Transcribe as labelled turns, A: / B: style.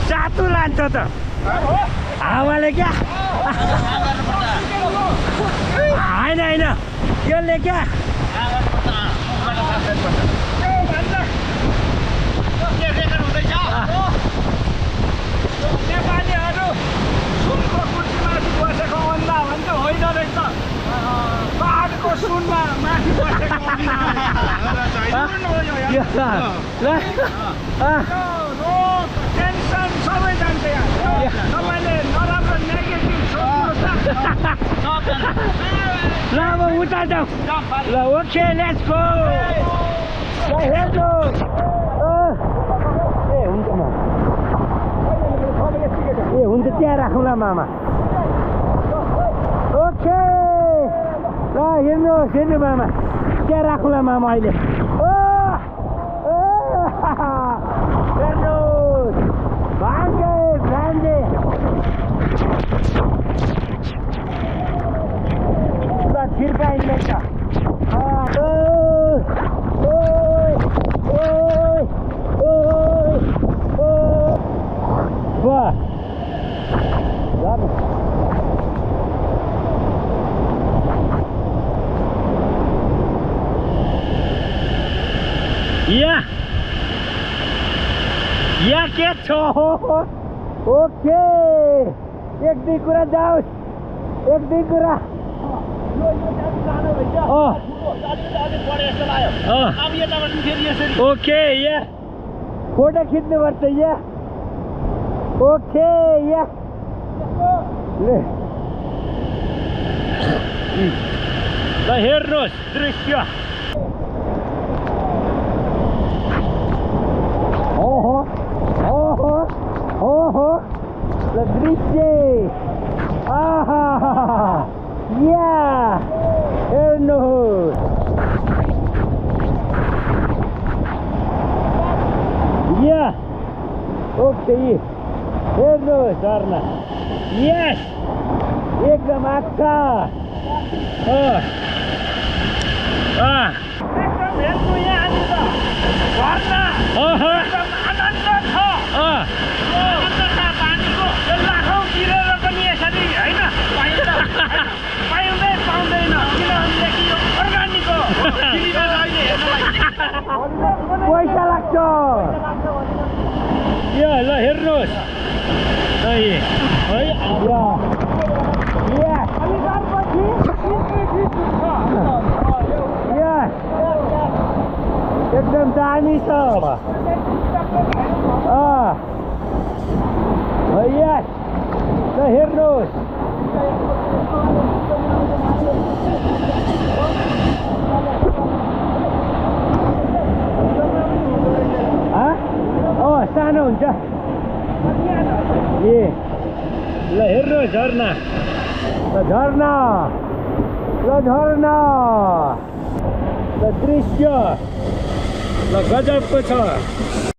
A: सातु लान्छ त हावाले क्या होइन होइन यसले क्या नेपालीहरू सुनको कुर्सीमाथि बसेको अन्ना भन्छ होइन रहेछ पहाडको सुनमा माथि बसेको टेन्सन सबै जान्छ यहाँ तपाईँले नराम्रो नेगेटिभ सोच्नुहोस् ल अब उता जाऊ ल ओके लेट्स गो हेर्नु ए हुन्छ ए हुन्छ त्यहाँ राखौँला मामा ओके ल हेर्नुहोस् हेर्नु मामा त्यहाँ राखौँला मामा अहिले हेर्नुहोस् भान्जे भान्जे ल छिर्पाइले छ या के छ ओके एक दुई कुरा जाओस् एक दुई कुरा ओके या फोटो खिच्नुपर्छ या ओके या ल हेर्नुहोस् दृश्य ओहो ओहो ओहो ल दृश्य आहा या हेर्नुहोस् या ओके हेर्नुहोस् झरना यस एकदम आँखा एकदम हेर्नु यहाँ आदि त झरना एकदम आनन्द छ आनन्द छ पानीको लाखौँ तिरेर पनि यसरी होइन पाइँदै पाउँदैन किनभनेदेखि यो अर्ग्यानिक हो पैसा लाग्छ यो ल हेर्नुहोस् है एकदम दामी छ यस ल हेर्नुहोस् सानो हुन्छ ए ल हेर्नुहोस् झरना ल झरना ल झरना ल दृश्य ल गजबको छ